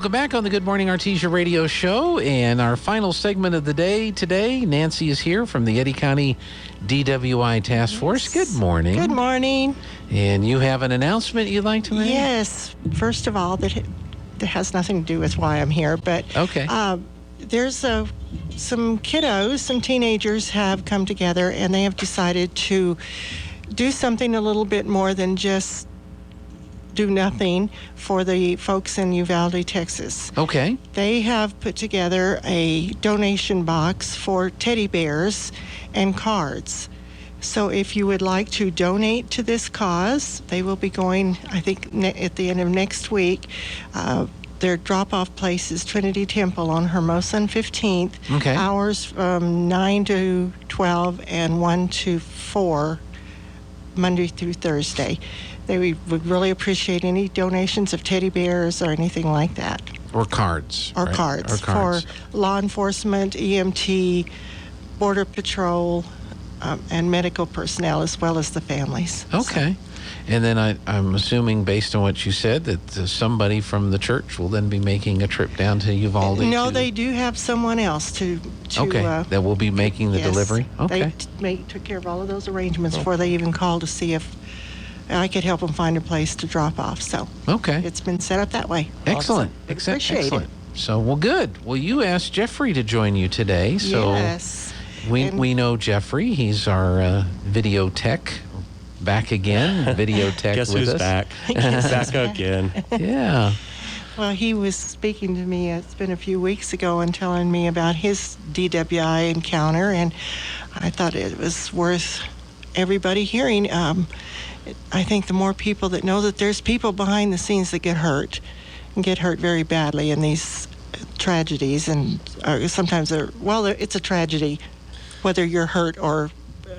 Welcome back on the Good Morning Artesia radio show, and our final segment of the day today. Nancy is here from the Eddy County DWI Task Force. Good morning. Good morning. And you have an announcement you'd like to make? Yes. First of all, that has nothing to do with why I'm here, but okay. There's some kiddos, some teenagers have come together, and they have decided to do something a little bit more than just do nothing for the folks in Uvalde, Texas. Okay. They have put together a donation box for teddy bears and cards. So if you would like to donate to this cause, they will be going, I think, at the end of next week. Their drop-off place is Trinity Temple on Hermosa and 15th. Okay. Hours from 9 to 12 and 1 to 4, Monday through Thursday. They would really appreciate any donations of teddy bears or anything like that. Or cards. Or right? cards. Or cards. For law enforcement, EMT, Border Patrol, and medical personnel, as well as the families. Okay. So. And then I'm assuming, based on what you said, that somebody from the church will then be making a trip down to Uvalde. No, they do have someone else to okay, that will be making the delivery? Okay. They took care of all of those arrangements before they even called to see if I could help them find a place to drop off. So okay, it's been set up that way. Excellent. Awesome. Appreciate it. So, well, good. Well, you asked Jeffrey to join you today. So yes. We know Jeffrey. He's our video tech. Back again, video tech. Guess with who's us. back? Back again. Yeah. Well, he was speaking to me, it's been a few weeks ago, and telling me about his DWI encounter, and I thought it was worth everybody hearing. I think the more people that know that there's people behind the scenes that get hurt, and get hurt very badly in these tragedies, and sometimes it's a tragedy, whether you're hurt or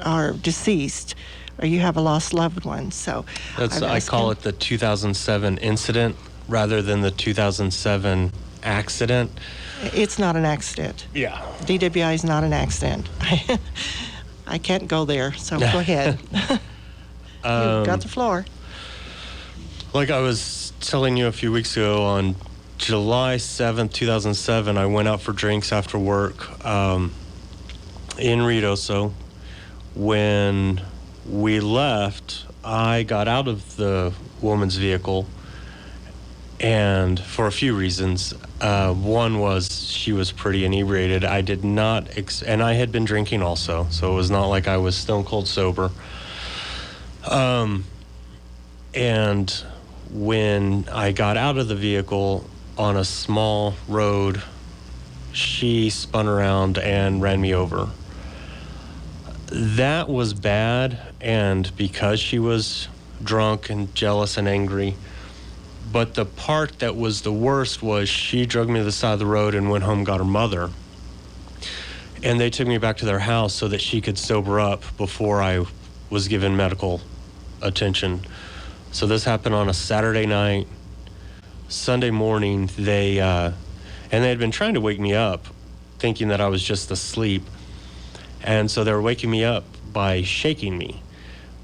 are deceased, or you have a lost loved one. So I call it the 2007 incident rather than the 2007 accident. It's not an accident. Yeah. DWI is not an accident. I can't go there, so go ahead. You've got the floor. Like I was telling you a few weeks ago, on July 7th, 2007, I went out for drinks after work in Ruidoso. When we left, I got out of the woman's vehicle, and for a few reasons. One was she was pretty inebriated. I did not, and I had been drinking also, so it was not like I was stone cold sober. And when I got out of the vehicle on a small road, she spun around and ran me over. That was bad, and because she was drunk and jealous and angry. But the part that was the worst was she dragged me to the side of the road and went home and got her mother. And they took me back to their house so that she could sober up before I was given medical attention. So this happened on a Saturday night. Sunday morning, they had been trying to wake me up, thinking that I was just asleep. And so they were waking me up by shaking me.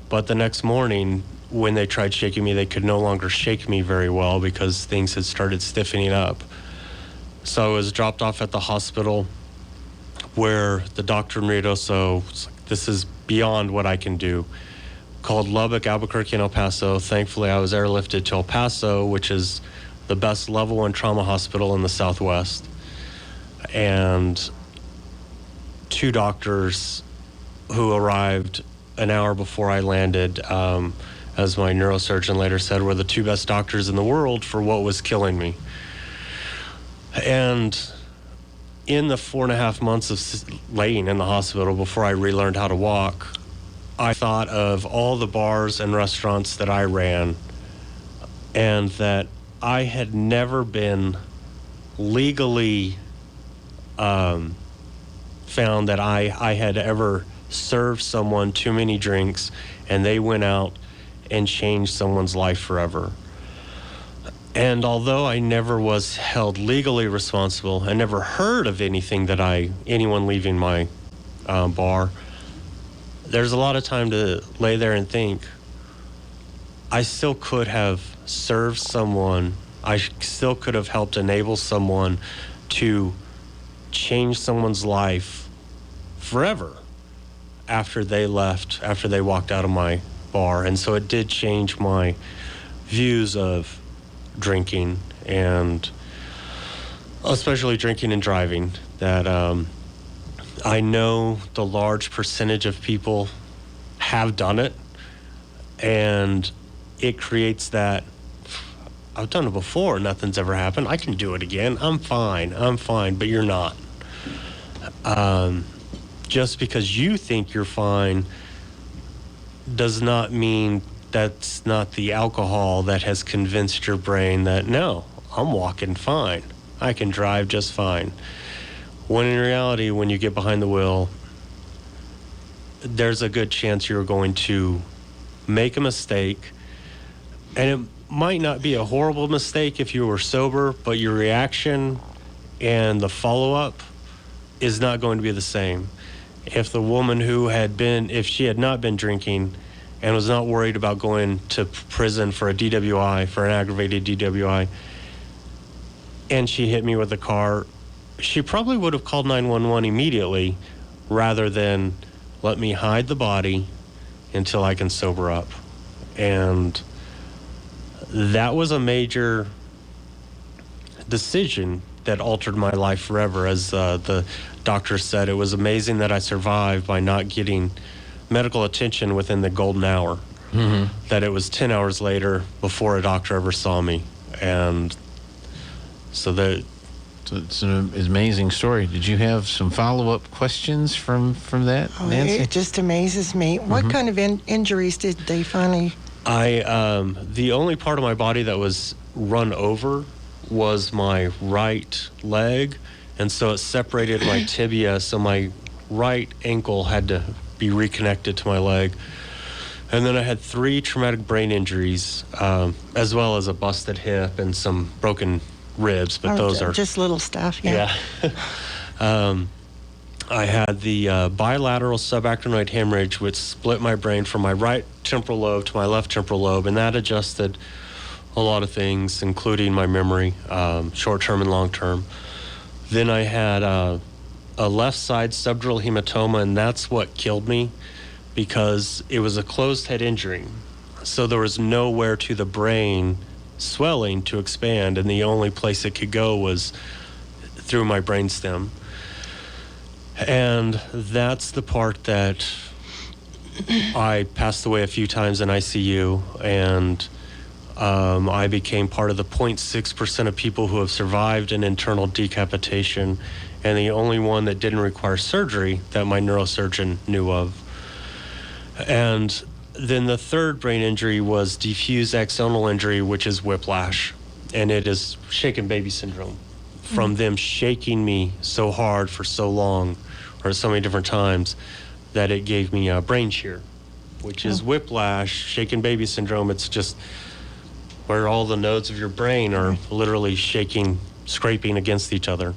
But the next morning, when they tried shaking me, they could no longer shake me very well because things had started stiffening up. So I was dropped off at the hospital, where the doctor in Ruidoso was like, this is beyond what I can do. Called Lubbock, Albuquerque, and El Paso. Thankfully, I was airlifted to El Paso, which is the best level 1 trauma hospital in the Southwest. And 2 doctors who arrived an hour before I landed, as my neurosurgeon later said, were the 2 best doctors in the world for what was killing me. And in the 4.5 months of laying in the hospital before I relearned how to walk, I thought of all the bars and restaurants that I ran, and that I had never been legally found that I had ever served someone too many drinks and they went out and changed someone's life forever. And although I never was held legally responsible, I never heard of anything that anyone leaving my bar, there's a lot of time to lay there and think, I still could have served someone I still could have helped enable someone to change someone's life forever after they left, after they walked out of my bar. And so it did change my views of drinking, and especially drinking and driving, that I know the large percentage of people have done it, and it creates that, I've done it before, nothing's ever happened, I can do it again, I'm fine, but you're not. Just because you think you're fine does not mean that's not the alcohol that has convinced your brain that, no, I'm walking fine, I can drive just fine. When in reality, when you get behind the wheel, there's a good chance you're going to make a mistake, and it might not be a horrible mistake if you were sober, but your reaction and the follow-up is not going to be the same. If the woman who had been, if she had not been drinking and was not worried about going to prison for a DWI, for an aggravated DWI, and she hit me with a car, she probably would have called 911 immediately rather than let me hide the body until I can sober up. And that was a major decision that altered my life forever. As the doctor said, it was amazing that I survived by not getting medical attention within the golden hour. Mm-hmm. That it was 10 hours later before a doctor ever saw me. And so it's an amazing story. Did you have some follow-up questions from that, Nancy? It just amazes me. Mm-hmm. What kind of injuries did they finally... The only part of my body that was run over was my right leg, and so it separated my tibia, so my right ankle had to be reconnected to my leg. And then I had 3 traumatic brain injuries, as well as a busted hip and some broken ribs, but those are... Just little stuff, yeah. I had the bilateral subarachnoid hemorrhage, which split my brain from my right temporal lobe to my left temporal lobe, and that adjusted a lot of things, including my memory, short-term and long-term. Then I had a left side subdural hematoma, and that's what killed me, because it was a closed head injury. So there was nowhere to the brain swelling to expand, and the only place it could go was through my brainstem. And that's the part that I passed away a few times in ICU, and I became part of the 0.6% of people who have survived an internal decapitation, and the only one that didn't require surgery that my neurosurgeon knew of. And then the third brain injury was diffuse axonal injury, which is whiplash, and it is shaken baby syndrome. From them shaking me so hard for so long, or so many different times, that it gave me a brain shear, which is whiplash, shaken baby syndrome. It's just where all the nodes of your brain are literally shaking, scraping against each other.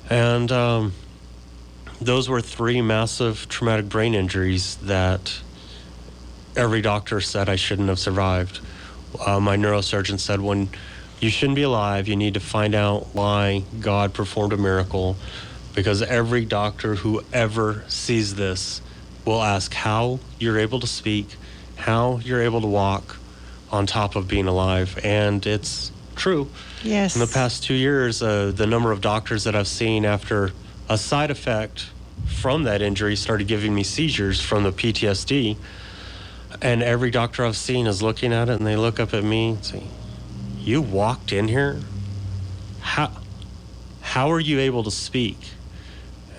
And those were 3 massive traumatic brain injuries that every doctor said I shouldn't have survived. My neurosurgeon said, when you shouldn't be alive, you need to find out why God performed a miracle, because every doctor who ever sees this will ask how you're able to speak, how you're able to walk on top of being alive. And it's true. Yes. In the past 2 years, the number of doctors that I've seen after a side effect from that injury started giving me seizures from the PTSD. And every doctor I've seen is looking at it, and they look up at me and say, "You walked in here? How are you able to speak?"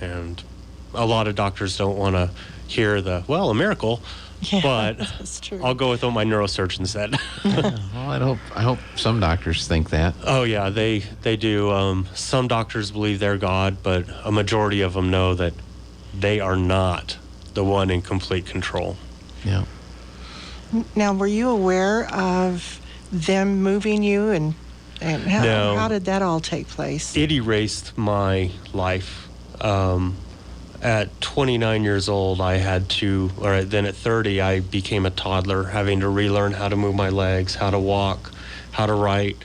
And a lot of doctors don't want to hear a miracle. Yeah, but that's true. I'll go with what my neurosurgeon said. Well, I hope some doctors think that. Oh yeah, they do. Some doctors believe they're God, but a majority of them know that they are not the one in complete control. Yeah. Now, were you aware of them moving you, and how did that all take place? It erased my life. At 29 years old, then at 30, I became a toddler, having to relearn how to move my legs, how to walk, how to write,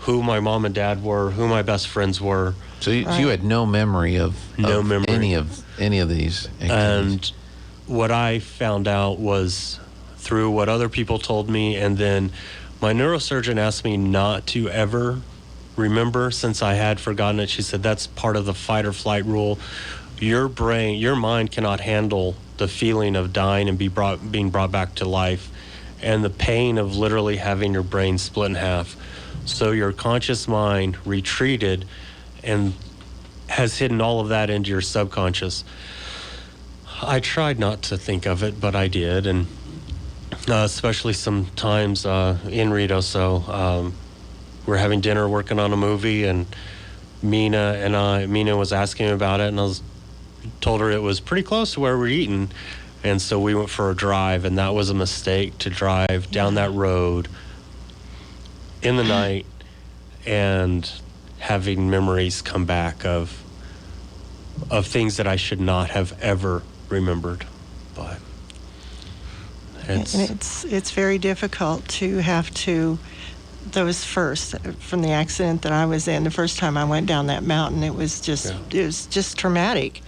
who my mom and dad were, who my best friends were. So you had no memory of any of these activities. And what I found out was through what other people told me, and then my neurosurgeon asked me not to ever remember since I had forgotten it. She said that's part of the fight or flight rule. Your mind cannot handle the feeling of dying and being brought back to life, and the pain of literally having your brain split in half. So your conscious mind retreated and has hidden all of that into your subconscious. I tried not to think of it, but I did, and especially sometimes in Rito. So we're having dinner, working on a movie, and Mina was asking me about it, and I told her it was pretty close to where we're eating, and so we went for a drive, and that was a mistake to drive down that road in the night and having memories come back of things that I should not have ever remembered. But it's very difficult to have to, those first, from the accident that I was in, the first time I went down that mountain, it was just traumatic.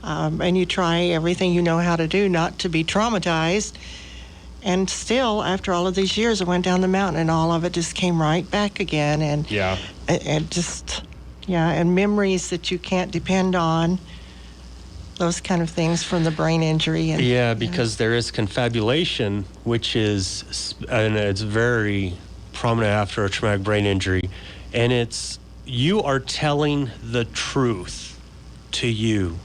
And you try everything you know how to do not to be traumatized. And still, after all of these years, I went down the mountain and all of it just came right back again. And and memories that you can't depend on, those kind of things from the brain injury. And, because there is confabulation, which is, and it's very prominent after a traumatic brain injury. And it's, you are telling the truth to you.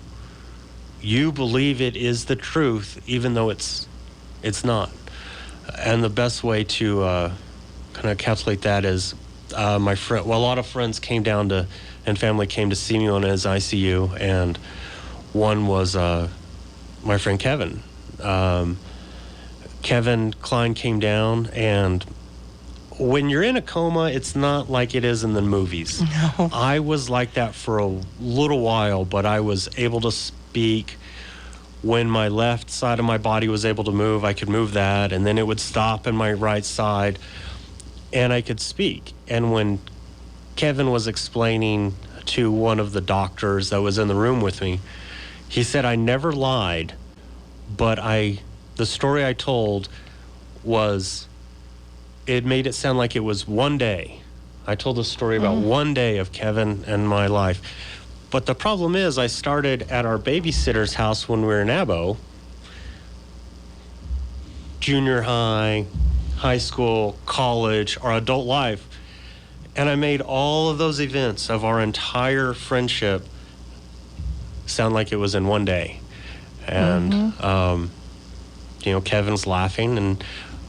You believe it is the truth, even though it's not. And the best way to kind of encapsulate that is my friend. Well, a lot of friends came down to, and family came to see me on his ICU, and one was my friend Kevin. Kevin Klein came down, and when you're in a coma, it's not like it is in the movies. No. I was like that for a little while, but I was able to speak. When my left side of my body was able to move, I could move that, and then it would stop in my right side, and I could speak. And when Kevin was explaining to one of the doctors that was in the room with me, he said, I never lied, but the story I told was, it made it sound like it was one day. I told a story about one day of Kevin and my life. But the problem is, I started at our babysitter's house when we were in Abo, junior high, high school, college, our adult life. And I made all of those events of our entire friendship sound like it was in one day. And, Kevin's laughing and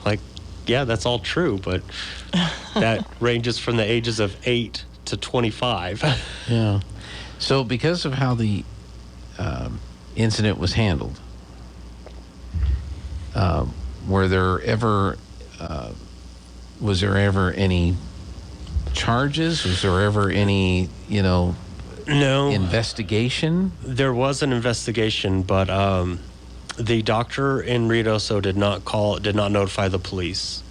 like, yeah, that's all true. But that ranges from the ages of 8 to 25. Yeah. So because of how the incident was handled, was there ever any charges? Was there ever any, No. investigation? There was an investigation, but the doctor in Ruidoso did not notify the police,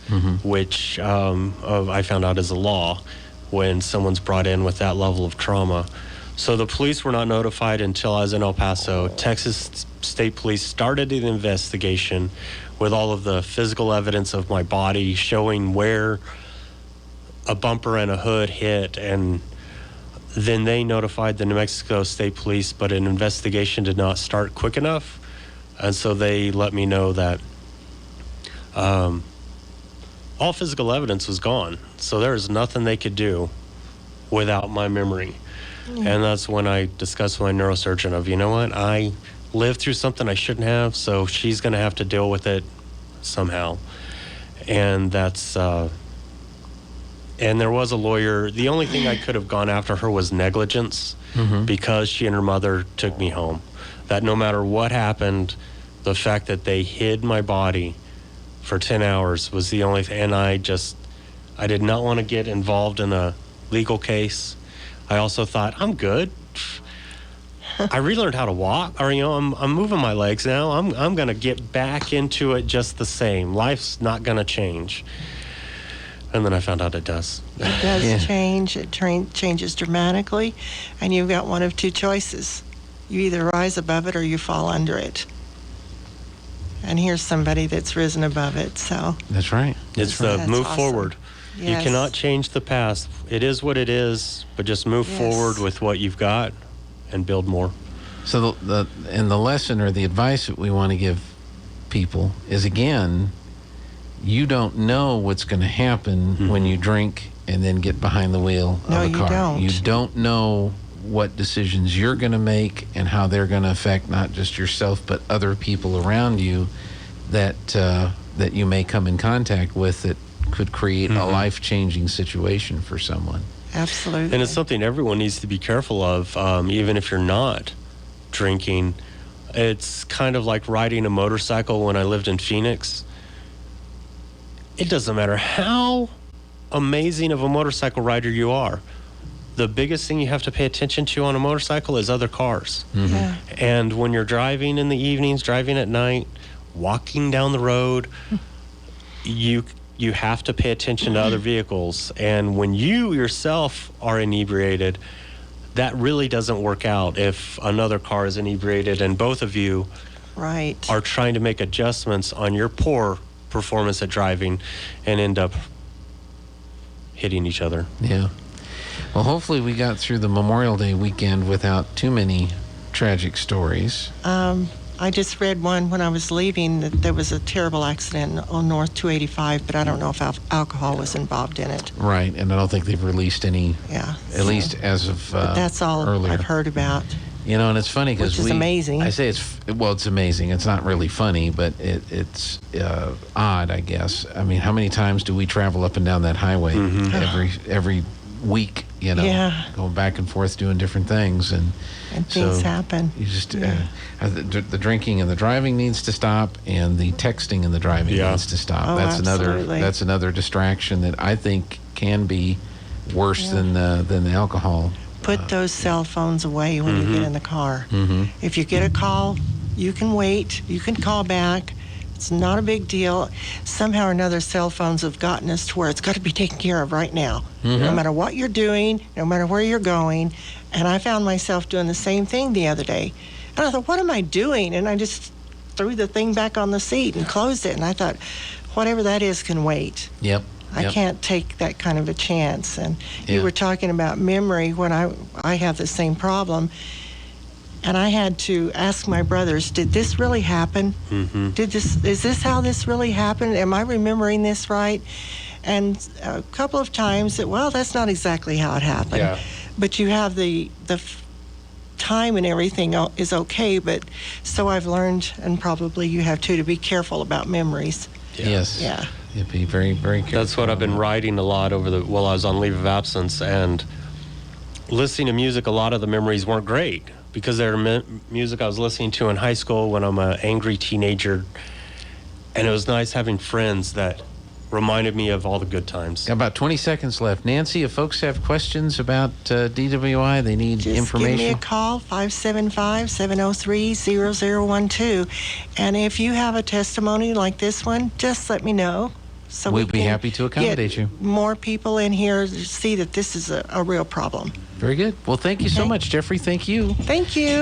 which I found out is a law when someone's brought in with that level of trauma. So the police were not notified until I was in El Paso. Texas State Police started the investigation with all of the physical evidence of my body showing where a bumper and a hood hit, and then they notified the New Mexico State Police, but an investigation did not start quick enough, and so they let me know that all physical evidence was gone, so there was nothing they could do without my memory. And that's when I discussed with my neurosurgeon of, you know what, I lived through something I shouldn't have, so she's going to have to deal with it somehow. And that's, and there was a lawyer. The only thing I could have gone after her was negligence, because she and her mother took me home. That no matter what happened, the fact that they hid my body for 10 hours was the only thing. And I did not want to get involved in a legal case. I also thought, I'm good. I relearned how to walk, or I'm moving my legs now. I'm going to get back into it just the same. Life's not going to change. And then I found out it does. It does Yeah. change. It changes dramatically, and you've got one of two choices. You either rise above it or you fall under it. And here's somebody that's risen above it, so That's right. It's That's the move awesome. forward. yes. You cannot change the past. It is what it is, but just move Yes. forward with what you've got and build more. So the lesson or the advice that we want to give people is, again, you don't know what's going to happen when you drink and then get behind the wheel No, of a you car. don't. You don't know what decisions you're going to make and how they're going to affect not just yourself but other people around you that that you may come in contact with that could create a life-changing situation for someone. Absolutely. And it's something everyone needs to be careful of, even if you're not drinking. It's kind of like riding a motorcycle when I lived in Phoenix. It doesn't matter how amazing of a motorcycle rider you are. The biggest thing you have to pay attention to on a motorcycle is other cars. Yeah. And when you're driving in the evenings, driving at night, walking down the road, you have to pay attention to other vehicles. And when you yourself are inebriated, that really doesn't work out if another car is inebriated and both of you Right. are trying to make adjustments on your poor performance at driving and end up hitting each other. Yeah. Well, hopefully we got through the Memorial Day weekend without too many tragic stories. I just read one when I was leaving that there was a terrible accident on North 285, but I don't know if alcohol was involved in it. Right, and I don't think they've released any, Yeah. at least as of But that's all earlier. I've heard about. You know, and it's funny because Which is amazing. I say it's amazing. It's not really funny, but it's odd, I guess. I mean, how many times do we travel up and down that highway every week? You know, Yeah. going back and forth doing different things, and Things so happen. You just the drinking and the driving needs to stop, and the texting and the driving Yeah. needs to stop. Oh, absolutely. That's another distraction that I think can be worse than the alcohol. Put those cell phones away when you get in the car. Mm-hmm. If you get a call, you can wait. You can call back. It's not a big deal. Somehow or another, cell phones have gotten us to where it's got to be taken care of right now. No matter what you're doing, no matter where you're going. And I found myself doing the same thing the other day. And I thought, what am I doing? And I just threw the thing back on the seat and closed it. And I thought, whatever that is can wait. Yep. I can't take that kind of a chance. And Yeah. you were talking about memory when I have the same problem. And I had to ask my brothers, did this really happen? Is this how this really happened? Am I remembering this right? And a couple of times, that's not exactly how it happened. Yeah. But you have the time and everything is okay. But so I've learned, and probably you have too, to be careful about memories. Yes. Yeah. You'd be very, very careful. That's what I've been writing a lot while I was on leave of absence, and listening to music. A lot of the memories weren't great because they're music I was listening to in high school when I'm an angry teenager, and it was nice having friends that reminded me of all the good times. Got about 20 seconds left. Nancy, if folks have questions about DWI, they need Just information. give me a call, 575-703-0012. And if you have a testimony like this one, just let me know. So We'd we be can happy to accommodate get you. more people in here to see that this is a real problem. Very good. Well, thank you so Okay. much, Jeffrey. Thank you. Thank you.